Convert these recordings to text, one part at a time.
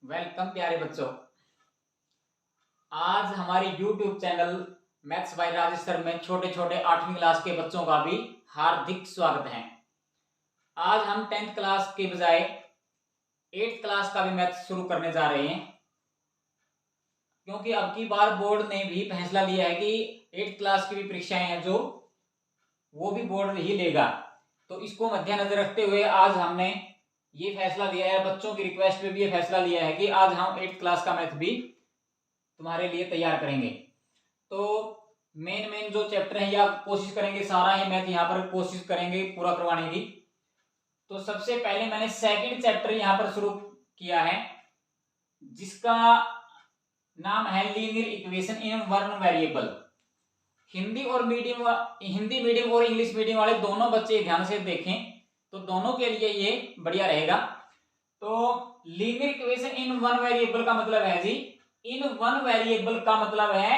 Welcome प्यारे बच्चों। आज हमारे YouTube channel maths by Rajesh sir में छोटे छोटे 8वीं क्लास के बच्चों का भी हार्दिक स्वागत है। आज हम 10th क्लास के बजाय 8th क्लास का भी मैथ्स शुरू करने जा रहे हैं, क्योंकि अब की बार बोर्ड ने भी फैसला लिया है कि 8th क्लास की भी परीक्षाएं हैं जो वो भी बोर्ड ही लेगा। तो इसको मद्देनजर रखते हुए आज हमने ये फैसला लिया है, बच्चों की रिक्वेस्ट पे भी ये फैसला लिया है कि आज हम 8th क्लास का मैथ भी तुम्हारे लिए तैयार करेंगे। तो मेन जो चैप्टर है या कोशिश करेंगे सारा ही मैथ यहाँ पर कोशिश करेंगे पूरा करवाने की। तो सबसे पहले मैंने सेकंड चैप्टर यहाँ पर शुरू किया है, जिसका नाम है linear equation in one variable. Hindi medium और इंग्लिश मीडियम वाले दोनों बच्चे ध्यान से देखें तो दोनों के लिए ये बढ़िया रहेगा। तो linear equation in one variable का मतलब है जी, इन वन वेरिएबल का मतलब है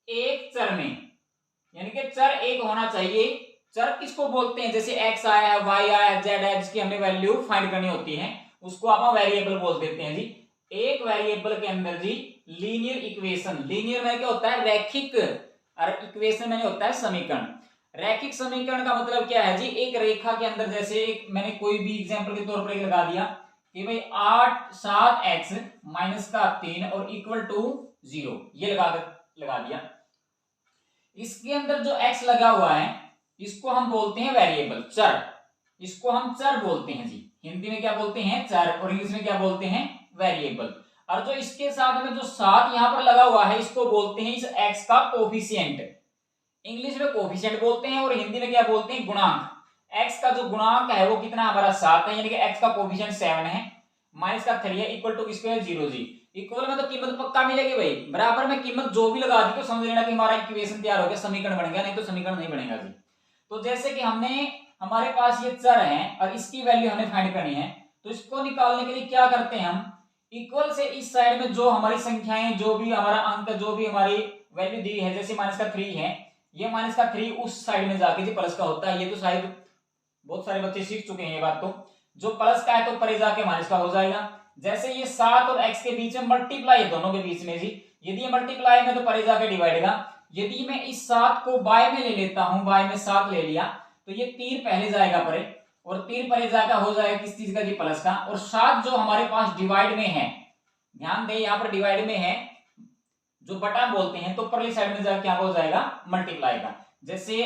एक चर में, यानी कि चर एक होना चाहिए। चर किसको बोलते हैं? जैसे x आया है, y आया है, z है, जिसकी हमने वैल्यू फाइंड करनी होती है, उसको आप वेरिएबल बोल देते हैं जी। एक वेरिएबल के अंदर जी लीनियर इक्वेशन, लीनियर में क्या होता है? रैखिक, और इक्वेशन में होता है समीकरण। रैखिक समीकरण का मतलब क्या है जी? एक रेखा के अंदर, जैसे एक मैंने कोई भी एग्जांपल के तौर पर लगा दिया कि भाई 7x माइनस का 3 और इक्वल टू 0, ये लगा दिया। इसके अंदर जो x लगा हुआ है इसको हम बोलते हैं वेरिएबल, चर। इसको हम चर बोलते हैं जी। हिंदी में क्या बोलते हैं? चर। और इंग्लिश में क्या बोलते हैं? वेरिएबल। और जो इसके साथ में जो 7 यहां पर लगा हुआ है इसको बोलते हैं इस x का कोफिशिएंट। इंग्लिश में कोफिशिएंट बोलते हैं और हिंदी में क्या बोलते हैं? गुणांक। x का जो गुणांक है वो कितना? हमारा 7 है, यानी कि x का कोफिशिएंट 7 है, माइनस का 3 है, इक्वल टू किसके? 0 जी। इक्वल में तो कीमत पक्का मिलेगी भाई, बराबर में कीमत जो भी लगा दी तो समझ लेना कि हमारा इक्वेशन तैयार हो गया, समीकरण बन गया, नहीं तो समीकरण नहीं बनेगा जी। तो जैसे कि हमारे पास ये चर है और इसकी वैल्यू हमें फाइंड करनी है, तो इसको निकालने के लिए क्या करते हैं हम? इक्वल से इस साइड में जो हमारी संख्याएं, जो भी हमारा अंक, जो भी हमारी वैल्यू दी है, जैसे माइनस का 3 है, ये माइनस का 3 उस साइड में जाके जी प्लस का होता है। ये तो शायद बहुत सारे बच्चे सीख चुके हैं ये बात। तो जो प्लस का है तो परे जाके माइनस का हो जाएगा। जैसे ये 7 और x के बीच में मल्टीप्लाई है, दोनों के बीच में जी, यदि ये मल्टीप्लाई में तो परे जाके डिवाइड का। यदि मैं इस 7 को बाय में ले लेता हूं, बाय में 7 ले लिया, तो ये 3 पहले जाएगा परे, और 3 परे जाकर हो जाएगा किस चीज का जी? प्लस का। और 7 जो हमारे पास डिवाइड में है, ध्यान दे यहाँ पर डिवाइड में है, जो बटा बोलते हैं, तो परली साइड में जाकर क्या हो जाएगा? मल्टीप्लाई का। जैसे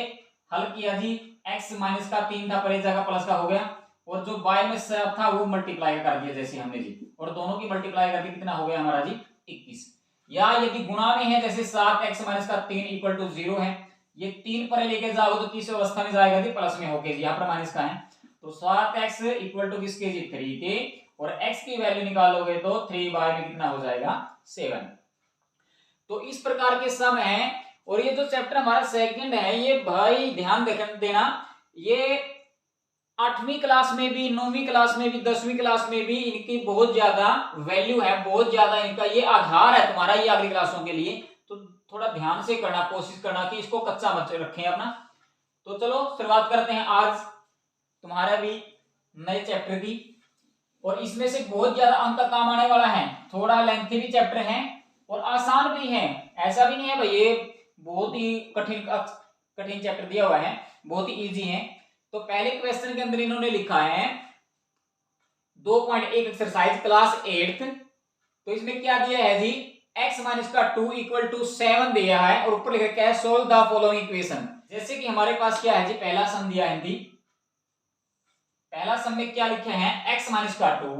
हल किया जी, x माइनस का 3 था, परे जाकर प्लस का हो गया, और जो बाय में 7 था वो मल्टीप्लाई कर दिया जैसे हमने जी, और दोनों की मल्टीप्लाई करके कितना हो गया हमारा जी? 21। या यदि गुणा में है, जैसे 7x माइनस का 3 इक्वल टू 0 है, ये 3 परे लेके जाओगे तो तीसरी अवस्था में जाएगा जी प्लस में होके जी, यहाँ पर माइनस का है, तो 7x इक्वल टू किसके जी? 3 के, और x की वैल्यू निकालोगे तो 3 बाय में कितना हो जाएगा? 7। तो इस प्रकार के सम है। और ये जो चैप्टर हमारा सेकंड है, ये भाई ध्यान देना, ये 8वीं क्लास में भी, 9वीं क्लास में भी, 10वीं क्लास में भी इनकी बहुत ज्यादा वैल्यू है, बहुत ज्यादा इनका ये आधार है तुम्हारा, ये अगली क्लासों के लिए। तो थोड़ा ध्यान से करना, कोशिश करना कि इसको कच्चा मत रखें अपना। तो चलो शुरुआत करते हैं आज तुम्हारा भी नए चैप्टर की, और इसमें से बहुत ज्यादा अंक का काम आने वाला है। थोड़ा लेंथी भी चैप्टर है और आसान भी है, ऐसा भी नहीं है भाई ये बहुत ही कठिन चैप्टर दिया हुआ है, बहुत ही इजी है। तो पहले क्वेश्चन के अंदर इन्होंने लिखा है 2.1 एक्सरसाइज क्लास 8th। तो इसमें क्या दिया है जी? x माइनस का 2 इक्वल टू 7 दिया है, और ऊपर लिखा है सोल्व द फॉलोइंग इक्वेशन। जैसे कि हमारे पास क्या है जी? पहला सम दिया है, पहला सम में क्या लिखा है? x माइनस का 2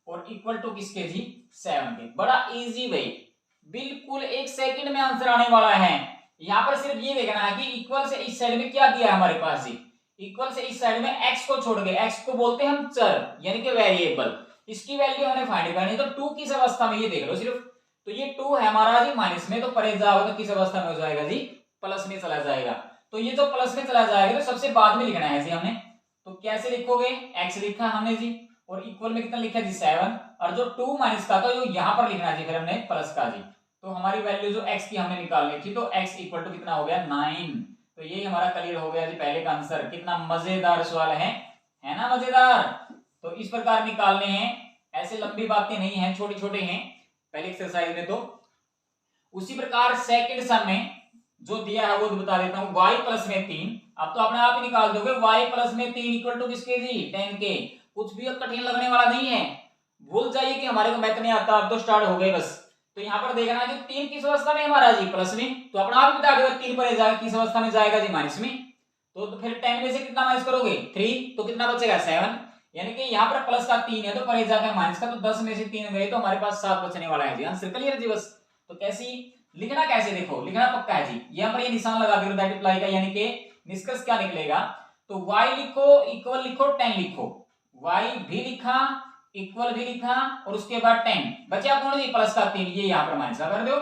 और इक्वल टू किसके जी? 7 के। बड़ा इजी भाई, बिल्कुल 1 सेकंड में आंसर आने वाला है। यहां पर सिर्फ ये देखना है कि इक्वल से इस साइड में क्या दिया है हमारे पास जी? इक्वल से इस साइड में x को छोड़ के, x को बोलते हैं हम चर, यानी कि वेरिएबल, इसकी वैल्यू हमने फाइंड करनी। तो 2 किस अवस्था में, ये देख लो सिर्फ। तो ये 2 है हमारा जी माइनस में, तो परे जाओगे तो किस अवस्था में हो जाएगा जी? प्लस में चला जाएगा। तो ये जो प्लस में चला जाएगा तो सबसे बाद में लिखना है जी हमने। तो कैसे लिखोगे? x लिखा हमने जी, और इक्वल में कितना लिखा जी? 7, और जो 2 माइनस का था जो यहां पर लिखना जी फिर हमने प्लस का जी। तो हमारी वैल्यू जो x की हमने निकालनी थी, तो x इक्वल टू कितना हो गया? 9। तो ये हमारा क्लियर हो गया जी पहले का आंसर। कितना मजेदार सवाल है ना? मजेदार। तो इस प्रकार निकालने हैं ऐसे लंबी बातें नहीं है, छोटे छोटे हैं पहले एक्सरसाइज में। तो उसी प्रकार सेकंड सम में जो दिया है वो बता देता हूं, y प्लस में 3। अब तो अपने आप ही निकाल दोगे, y प्लस में 3 इक्वल टू किसके जी 10 के। कुछ भी कठिन लगने वाला नहीं है, भूल जाइए कि हमारे को मैथ नहीं आता, अब तो स्टार्ट हो गए बस। तो यहाँ पर देखना है कि 3 किस अवस्था में हमारा जी प्लस में, तो अपना आप बता दोगे 3 पर जाएगा किस अवस्था में जाएगा जी माइनस में। तो फिर 10 में से कितना माइनस करोगे 3, तो कितना बचेगा 7, यानी कि यहाँ पर प्लस का 3 है तो परे जाकर माइनस का, तो 10 में से 3 गए तो हमारे पास 7 बचने वाला है जी। आंसर क्लियर जी बस। तो कैसी लिखना, कैसे देखो लिखना पक्का है जी, यहाँ पर ये निशान लगा दो मल्टीप्लाई का, यानी कि निष्कर्ष क्या निकलेगा, तो y लिखो इक्वल लिखो 10 लिखो, y भी लिखा इक्वल भी लिखा और उसके बाद 10 बचा कौन जी प्लस का 3, ये यहाँ पर माइनस का कर दो,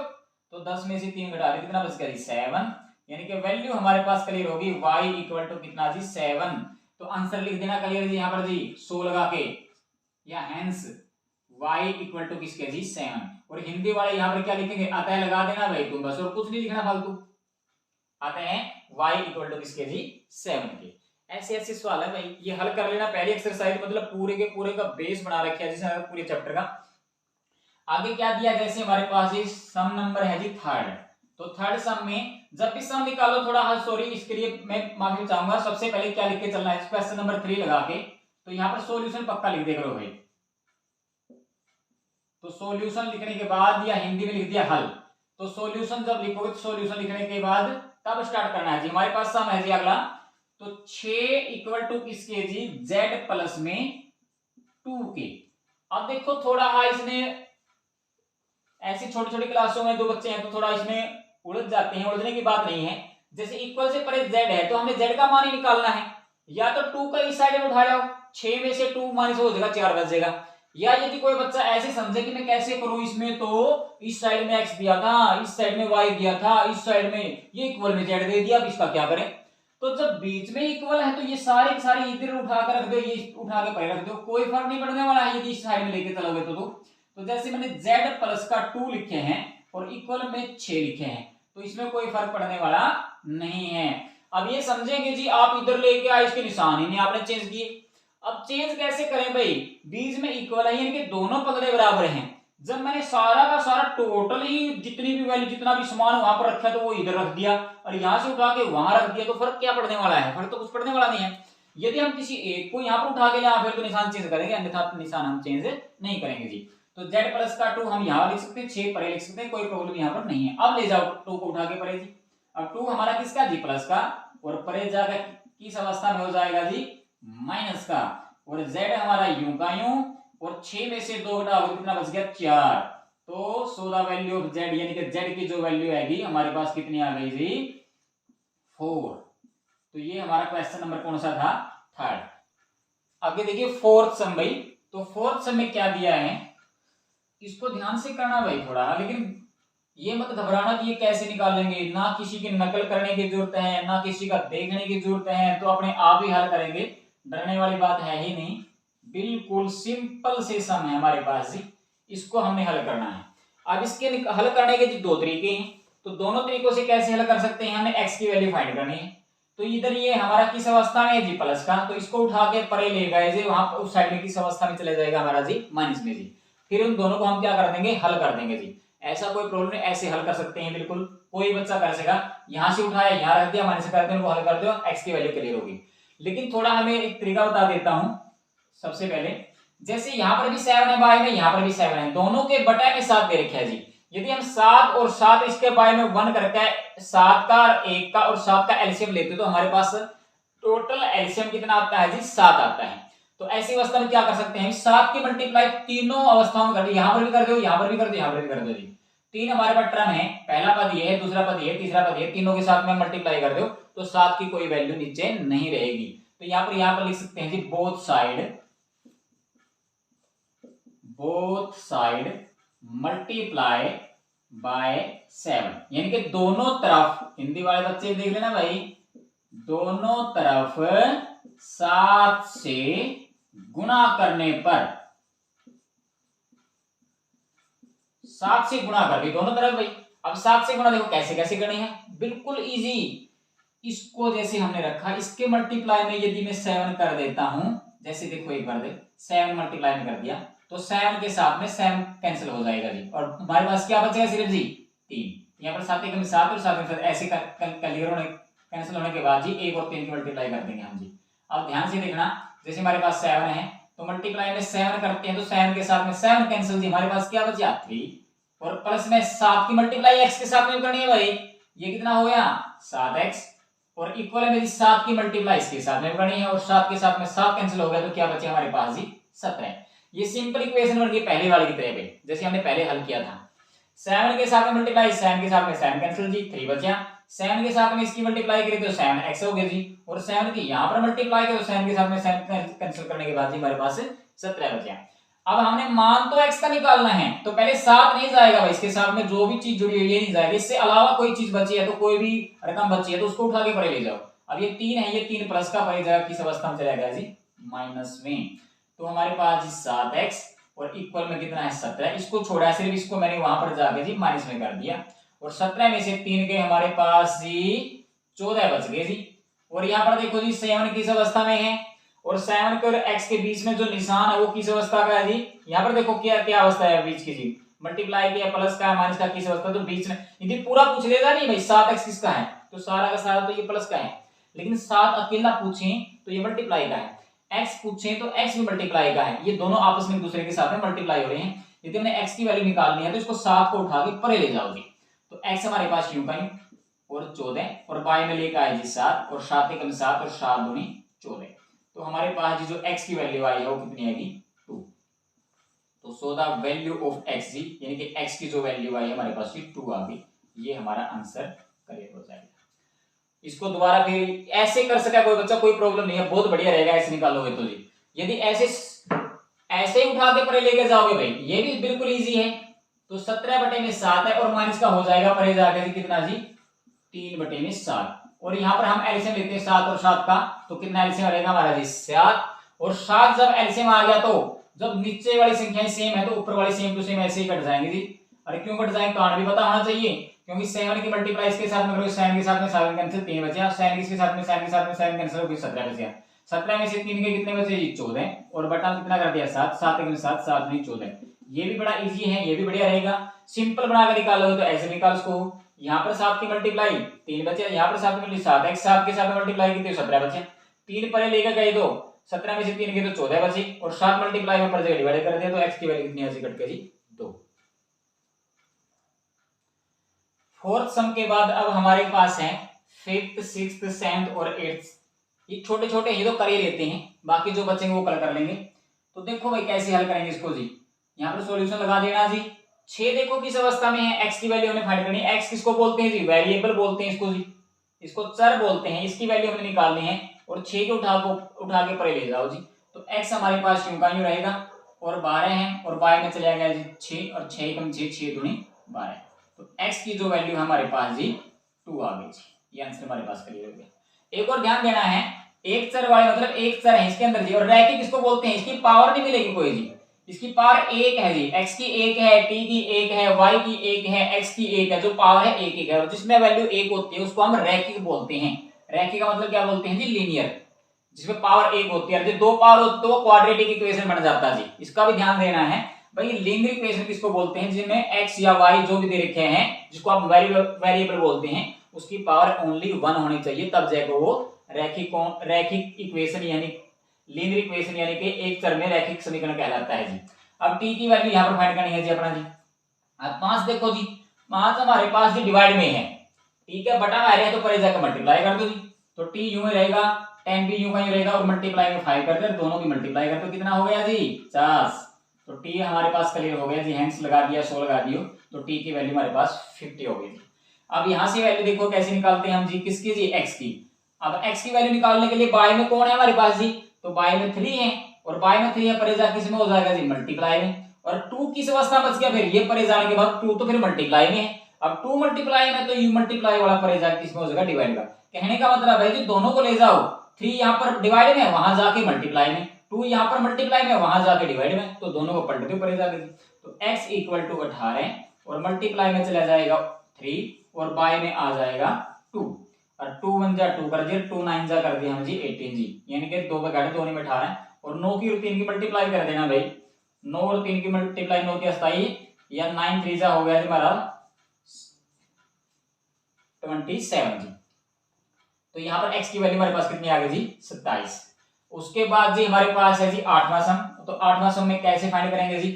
तो 10 में से 3 घटा दे कितना बच गया जी 7, यानी कि वैल्यू हमारे पास क्लियर होगी y इक्वल टू कितना जी 7। तो आंसर लिख देना क्लियर जी यहाँ पर जी 100 लगा के, या हेंस y इक्वल टू किसके जी 7। और हिंदी वाले यहाँ पर क्या लिखेंगे, अतः लगा देना भाई तुम बस, और कुछ नहीं लिखना फालतू, अतः y इक्वल टू किसके जी 7 के। ऐसे ऐसे सवाल है भाई, ये हल कर लेना पहली एक्सरसाइज, मतलब पूरे के पूरे का बेस बना रखा है जिसमें पूरे चैप्टर का। आगे क्या दिया, जैसे हमारे पास ये सम नंबर है जी थर्ड, तो थर्ड सम में जब भी सम निकालो थोड़ा हल, सॉरी इसके लिए मैं माफी चाहूंगा, सबसे पहले क्या लिख के चलना है क्वेश्चन नंबर 3 लगा के, तो यहाँ पर सॉल्यूशन पक्का लिख दे करो भाई। तो सॉल्यूशन लिखने के बाद या हिंदी में लिख दिया हल, तो सॉल्यूशन जब लिखोगे तो सॉल्यूशन लिखने के बाद तब स्टार्ट करना है जी। हमारे पास सम है जी अगला, तो 6 इक्वल टू किसके जी z प्लस में 2 के। अब देखो थोड़ा इसमें ऐसी छोटी छोटी क्लासों में जो बच्चे हैं तो थोड़ा इसमें उलझ जाते हैं, उलझने की बात नहीं है। जैसे इक्वल से परे z है तो हमें z का मान ही निकालना है, या तो 2 का इस साइड में उठा जाओ, 6 में से 2 माइनस हो जाएगा 4 बच जाएगा। या यदि कोई बच्चा ऐसे समझे कि मैं कैसे करूं इसमें, तो इस साइड में x दिया था, इस साइड में y दिया था, इस साइड में ये इक्वल में z दे दिया, अब इसका क्या करें। तो जब बीच में इक्वल है तो ये सारे के सारे इधर उठा कर रख दो, ये उठा के परे रख दो, कोई फर्क नहीं पड़ने वाला है यदि इस साइड में लेके चलोगे तो जैसे मैंने z प्लस का 2 लिखे हैं और इक्वल में 6 लिखे हैं, तो इसमें कोई फर्क पड़ने वाला नहीं है। अब ये समझेंगे जी, आप इधर लेके आए इसके निशान ही नहीं आपने चेंज किए, अब चेंज कैसे करें भाई, बीच में इक्वल है यानी कि दोनों पगड़े बराबर हैं। जब मैंने सारा का सारा टोटल ही जितनी भी वैल्यू जितना भी समान वहां पर रखा तो वो इधर रख दिया और यहां से उठा के वहां रख दिया, तो फर्क क्या पड़ने वाला है, फर्क तो कुछ पड़ने वाला नहीं है। यदि हम किसी एक को यहाँ पर उठा के लाए फिर तो निशान चेंज करेंगे, अन्यथा निशान हम चेंज नहीं करेंगे जी। तो z प्लस का 2 हम यहाँ लिख सकते हैं, 6 परे लिख सकते हैं, कोई प्रॉब्लम यहाँ पर नहीं है। अब ले जाओ 2 को उठा के परे जी, अब 2 हमारा किसका जी प्लस का, और परे जाकर किस अवस्था में हो जाएगा जी माइनस का, और z हमारा यूं का यूं, और 6 में से 2 घटाओ कितना बच गया 4, तो so the value of z यानी कि z की जो वैल्यू आएगी हमारे पास कितनी आ गई जी 4। तो ये हमारा क्वेश्चन नंबर कौन सा था थर्ड। आगे देखिए फोर्थ सम भाई, तो फोर्थ सम में क्या दिया है इसको ध्यान से करना भाई थोड़ा, लेकिन ये मत घबराना कि ये कैसे निकालेंगे, ना किसी की नकल करने की जरूरत है ना किसी का देखने की जरूरत है, तो अपने आप ही हल करेंगे, डरने वाली बात है ही नहीं, बिल्कुल सिंपल से सम है हमारे पास जी, इसको हमने हल करना है। अब इसके हल करने के जी 2 तरीके हैं, तो दोनों तरीकों से कैसे हल कर सकते हैं, हमें x की वैल्यू फाइंड करनी है। तो इधर ये हमारा किस अवस्था में है जी प्लस का, तो इसको उठा के परे ले गए जी, वहां उस साइड में किस अवस्था में चले जाएगा हमारा जी माइनस में जी, फिर उन दोनों को हम क्या कर देंगे हल कर देंगे जी। ऐसा कोई प्रॉब्लम नहीं, ऐसे हल कर सकते हैं बिल्कुल, कोई बच्चा कर सकेगा, यहाँ से उठाया यहाँ रख दिया माइनस कर दिया, वो हल कर दो x की वैल्यू क्लियर होगी। लेकिन थोड़ा हमें एक तरीका बता देता हूं, सबसे पहले जैसे यहाँ पर भी 7 है बाय में, यहाँ पर भी 7 है, दोनों के बटा में 7 दे रखे है जी, यदि हम 7 और 7 इसके बाय में 1 करके 7 का 1 का और 7 का एलसीएम लेते तो हमारे पास टोटल एलसीएम कितना आता है जी 7 आता है। तो ऐसी अवस्था में क्या कर सकते हैं, 7 की मल्टीप्लाई तीनों अवस्थाओं में कर दो, यहाँ पर भी कर दो, यहाँ पर भी कर दो, यहाँ पर भी कर दो जी। 3 हमारे पास टर्म है, पहला पद ये है, दूसरा पद ये, तीसरा पद ये, तीनों के साथ में मल्टीप्लाई कर दो तो 7 की कोई वैल्यू नीचे नहीं रहेगी। तो यहाँ पर लिख सकते हैं जी बोथ साइड मल्टीप्लाई बाय 7, यानी कि दोनों तरफ, हिंदी वाले बच्चे देख लेना भाई, दोनों तरफ 7 से गुणा करने पर, 7 से गुणा कर दी दोनों तरफ भाई। अब 7 से गुणा देखो कैसे कैसे करनी है, बिल्कुल इजी, इसको जैसे हमने रखा इसके मल्टीप्लाई में यदि मैं 7 कर देता हूं, जैसे देखो एक बार दे 7 मल्टीप्लाई में कर दिया तो 7 के साथ में 7 कैंसिल हो जाएगा जी, और हमारे पास क्या बचेगा सिर्फ जी 3। यहाँ पर 7 एकम 7 और 7 ऐसे क्लियर होने कैंसिल होने के बाद जी 1 और 3 की मल्टीप्लाई कर देंगे हम जी। अब ध्यान से देखना, जैसे हमारे पास 7 है तो मल्टीप्लाई में 7 करते हैं तो 7 के साथ में 7 कैंसिल जी, हमारे पास क्या बचा 3, और प्लस में 7 की मल्टीप्लाई x के साथ में करनी है भाई, ये कितना हो गया 7x, और इक्वल है मेरी 7 की मल्टीप्लाई इसके साथ में करनी है, और 7 के साथ में 7 कैंसिल हो गया तो क्या बचे हमारे पास जी 17। ये सिंपल इक्वेशन बन गई पहले वाले की तरह पे, जैसे हमने पहले हल किया था। 7 के साथ में मल्टीप्लाई 7 के साथ में 7 कैंसिल जी 3 बचा, 7 के साथ में इसकी मल्टीप्लाई करी तो 7x हो गया जी, और 7 की यहाँ पर मल्टीप्लाई करी तो 7 के साथ में 7 कैंसिल करने के बाद जी हमारे पास 17 बचा। अब हमने मान तो x का निकालना है, तो पहले 7 नहीं जाएगा भाई, इसके साथ में जो भी चीज जुड़ी हुई है नहीं जाएगी, इससे अलावा कोई चीज बची है तो कोई भी रकम बची है तो उसको उठा के परे ले जाओ। अब ये 3 है, ये 3 प्लस का परे जाएगा किस अवस्था में चला गया जी माइनस में, तो हमारे पास जी 7x और इक्वल में कितना है 17, इसको छोड़ा सिर्फ, इसको मैंने वहां पर जाके जी माइनस में कर दिया, और 17 में से 3 के हमारे पास जी 14 बच गए जी। और यहाँ पर देखो जी 7 किस अवस्था में है, और 7 के और x के बीच में जो निशान है वो किस अवस्था का है जी, यहाँ पर देखो क्या क्या अवस्था है बीच की जी, मल्टीप्लाई किया प्लस का माइनस का किस अवस्था, तो बीच में यदि पूरा पूछ लेगा नहीं भाई 7x किसका है तो सारा का सारा तो ये प्लस का है, लेकिन 7 अकेला पूछें तो ये मल्टीप्लाई का है, x पूछें तो x भी मल्टीप्लाई का है, ये दोनों आपस में एक दूसरे के साथ में मल्टीप्लाई हो रहे हैं। यदि हमने x की वैल्यू निकालनी है तो इसको 7 को उठा के परे ले जाओ जी, तो x हमारे पास यूं का यूं और 14, और बाय में लेकर आए जी 7, और 7 एकम 7 और 7 दूनी 14, तो हमारे पास जी जो x की वैल्यू आई है वो कितनी आएगी 2। तो so the value of x जी, यानी कि x की जो वैल्यू आई है हमारे पास जी 2 आ गई, ये हमारा आंसर करेक्ट हो जाएगा। इसको दोबारा फिर ऐसे कर सका कोई बच्चा, कोई प्रॉब्लम नहीं है, बहुत बढ़िया रहेगा ऐसे निकालोगे तो जी। यदि ऐसे ऐसे ही उठा के परे लेके जाओगे भाई ये भी बिल्कुल इजी है, तो 17/7 है और माइनस का हो जाएगा परे जाके जी कितना जी 3/7, और यहाँ पर हम एलसीएम लेते हैं 7 और 7 का, तो कितना एलसीएम रहेगा हमारा जी 7, और 7 जब एलसीएम आ गया तो जब नीचे वाली संख्याएं सेम है तो ऊपर वाली सेम टू सेम ऐसे ही कट जाएंगे जी। अरे क्यों कट जाएंगे कारण भी पता होना चाहिए, क्योंकि 7 की मल्टीप्लाई इसके साथ में करोगे 7 के साथ में 7 कैंसिल 3 बचा, 7 के साथ में 7 के साथ में 7 कैंसिल हो गई 17 बचा, 17 में से 3 के कितने बचे जी 14, और बटा कितना कर दिया 7, 7 के 7 7 नहीं 14, ये भी बड़ा इजी है, ये भी बढ़िया रहेगा। सिंपल बनाकर निकालोगे तो ऐसे निकाल इसको, यहाँ पर 7 की मल्टीप्लाई 3 बचे, यहाँ पर 7 की मल्टीप्लाई 7x 7 के साथ में मल्टीप्लाई की तो 17 बचे, 3 परे लेकर गए तो 17 में से 3 के तो 14 बची, और 7 मल्टीप्लाई में पर जगह डिवाइड कर दिया तो x की वैल्यू कितनी ऐसे कट गई जी 2। फोर्थ सम के बाद अब हमारे पास है 5th 6th 7th और 8th, ये छोटे छोटे ही तो कर ही लेते हैं, बाकी जो बचेंगे वो कल कर लेंगे। तो देखो भाई कैसे हल करेंगे इसको जी, यहाँ पर सॉल्यूशन लगा देना जी। 6 देखो किस अवस्था में है, x की वैल्यू हमें फाइंड करनी है, x किसको बोलते हैं जी वेरिएबल बोलते हैं इसको जी, इसको चर बोलते हैं, इसकी वैल्यू हमें निकालनी है, और 6 के उठा के परे ले जाओ जी, तो x हमारे पास यूं का यूं रहेगा, और 12 है और y में चला गया जी 6, और 6 कम 6 6 दूनी 12, तो x की जो वैल्यू हमारे पास जी 2 आ गई जी, ये आंसर हमारे पास क्लियर हो गया। एक और ध्यान देना है, एक चर वाले मतलब एक चर है इसके अंदर जी, और रैखिक किसको बोलते हैं, इसकी पावर नहीं मिलेगी कोई जी, इसकी पावर 1 है जी, x की 1 है, t की 1 है, y की 1 है, x की 1 है, जो पावर है 1 1 है, और जिसमें वैल्यू 1 होती है उसको हम रैखिक बोलते हैं। रैखिक का मतलब क्या बोलते हैं जी लीनियर, जिसमें पावर 1 होती है, जो 2 पावर होती है तो वो क्वाड्रेटिक इक्वेशन बन जाता है जी, इसका भी ध्यान देना है भाई। लीनियर इक्वेशन किसको बोलते हैं, जिनमें x या y जो भी दे रखे हैं जिसको आप वेरिएबल बोलते हैं उसकी पावर ओनली 1 होनी चाहिए, तब जाएगा वो रैखिक इक्वेशन यानी लीनियर इक्वेशन यानी कि एक चर में रैखिक समीकरण कहलाता है जी। अब t की वैल्यू यहाँ पर फाइंड करनी है जी अपना जी। अब 5 देखो जी, 5 हमारे पास जी डिवाइड में है, ठीक है, बटा में आ रहा है तो परे जाकर मल्टीप्लाई कर दो जी, तो t यूं ही रहेगा, 10 भी यूं का यूं रहेगा, और मल्टीप्लाई में 5 कर दे, दोनों भी मल्टीप्लाई कर दो, कितना हो गया जी 50, तो t हमारे पास क्लियर हो गया जी, हैंड्स लगा दिया 100 लगा दियो, तो t की वैल्यू हमारे पास 50 हो गई जी। अब यहाँ से वैल्यू देखो कैसे निकालते हैं हम जी, किसकी जी x की। अब x की वैल्यू निकालने के लिए बाय में कौन है हमारे पास जी, तो बाय में 3 है, और बाय में 3 है परे जा किस में हो जाएगा जी मल्टीप्लाई में, और 2 किस अवस्था बच गया, फिर ये परे जाने के बाद 2 तो फिर मल्टीप्लाई में है, अब 2 मल्टीप्लाई में तो यू मल्टीप्लाई वाला परे जा किस में हो जाएगा डिवाइड का। कहने का मतलब है जी दोनों को ले जाओ, 3 यहाँ पर डिवाइड में वहां जाके मल्टीप्लाई में, 2 यहाँ पर मल्टीप्लाई में वहां जाके डिवाइड में, तो दोनों को पलट दो परे जाके, तो x इक्वल टू 18 और मल्टीप्लाई में चला जाएगा 3 और बाय में आ जाएगा 2, और 2 1 जा 2 कर दिया, 2 9 जा कर दिया हम जी 18 जी, यानी कि 2 का घट 2 में 18, और 9 की और 3 की मल्टीप्लाई कर देना भाई, 9 और 3 की मल्टीप्लाई 9 की 27, या 9 3 हो गया जी हमारा 27 जी। तो यहाँ पर x की वैल्यू हमारे पास कितनी आ गई जी 27। उसके बाद जी हमारे पास है जी 8वां सम। तो 8वां सम में कैसे फाइंड करेंगे जी?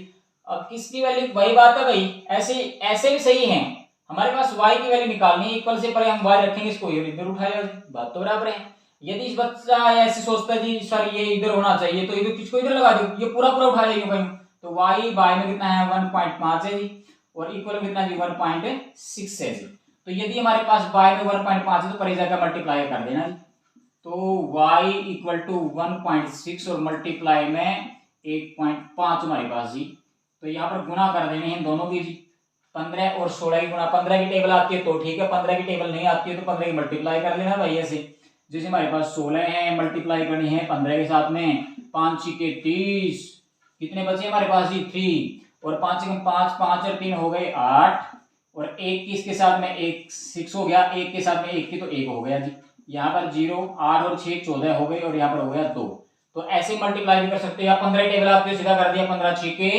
अब किसकी वैल्यू, वही बात है भाई, ऐसे ऐसे भी सही है, हमारे पास y की वैल्यू निकालनी है, इक्वल से पहले हम y रखेंगे, इसको ये इधर उठाया, बात तो बराबर है। यदि इस बच्चा ऐसे सोचता है जी सर ये इधर होना चाहिए, तो इधर किसको इधर लगा दो, ये पूरा पूरा उठा जाएगा भाई। तो y बाय में कितना है 1.5 है जी, और इक्वल में कितना जी 1.6 है जी। तो यदि हमारे पास y में 1.5 है तो परे जाकर मल्टीप्लाई कर देना जी। तो y इक्वल टू 1.6 और मल्टीप्लाई में 8.5 हमारे पास जी। तो यहाँ पर गुना कर देने हैं दोनों की जी, 15 और 16 की गुना, 15 की टेबल आती है तो ठीक है, 15 की टेबल नहीं आती है तो 15 की मल्टीप्लाई कर लेना भाई ऐसे। जैसे हमारे पास 16 है, मल्टीप्लाई करनी है 15 के साथ में, 5 के 30, कितने बचे हमारे पास जी 3, और 5 के 5, 5 और 3 हो गए 8, और 1 की इसके साथ में 1 6 हो गया, 1 के साथ में 1 की तो 1 हो गया जी। यहाँ पर 0, 8 और 6 14 हो गई, और यहाँ पर हो गया 2। तो ऐसे मल्टीप्लाई भी कर सकते हैं। 15 टेबल आपको सीधा कर दिया, 15 6 के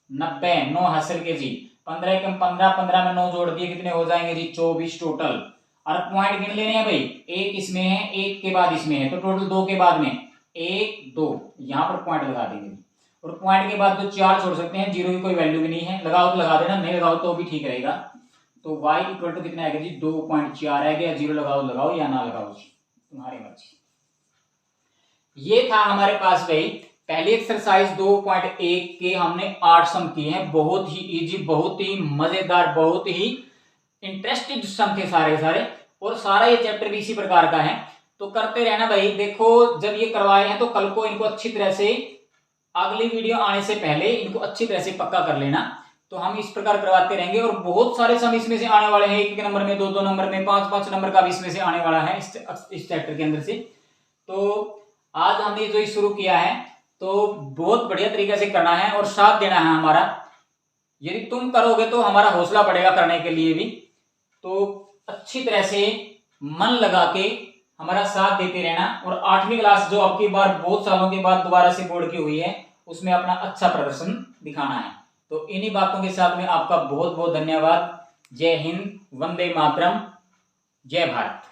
90, 9 हासिल के जी, 15 के 15, 15 में 9 जोड़ दिए, कितने हो जाएंगे जी 24 टोटल। और पॉइंट गिन लेने हैं भाई, एक इसमें है, एक के बाद इसमें है, तो टोटल 2 के बाद में 1 2, यहाँ पर पॉइंट लगा देंगे। और पॉइंट के बाद तो 4 छोड़ सकते हैं, 0 की कोई वैल्यू भी नहीं है, लगाओ तो लगा देना, नहीं लगाओ तो भी ठीक रहेगा। तो y इक्वल टू कितना आएगा जी 2.4 आएगा, 0 लगाओ या ना लगाओ जी, तुम्हारी मर्जी। ये था हमारे पास भाई पहली एक्सरसाइज 2.1 के हमने 8 सम किए हैं, बहुत ही इजी, बहुत ही मजेदार, बहुत ही इंटरेस्टिंग सम थे सारे सारे, और सारा ये चैप्टर भी इसी प्रकार का है। तो करते रहना भाई। देखो जब ये करवाए हैं तो कल को इनको अच्छी तरह से, अगली वीडियो आने से पहले इनको अच्छी तरह से पक्का कर लेना। तो हम इस प्रकार करवाते रहेंगे, और बहुत सारे सम इसमें से आने वाले हैं, 1 नंबर में, 2 नंबर में, 5 नंबर का भी इसमें से आने वाला है इस चैप्टर के अंदर से। तो आज हमने जो शुरू किया है तो बहुत बढ़िया तरीके से करना है और साथ देना है हमारा। यदि तुम करोगे तो हमारा हौसला बढ़ेगा करने के लिए भी। तो अच्छी तरह से मन लगा के हमारा साथ देते रहना, और 8वीं क्लास जो आपकी बार बहुत सालों के बाद दोबारा से बोर्ड की हुई है, उसमें अपना अच्छा प्रदर्शन दिखाना है। तो इन्हीं बातों के साथ में आपका बहुत बहुत धन्यवाद। जय हिंद, वंदे मातरम, जय भारत।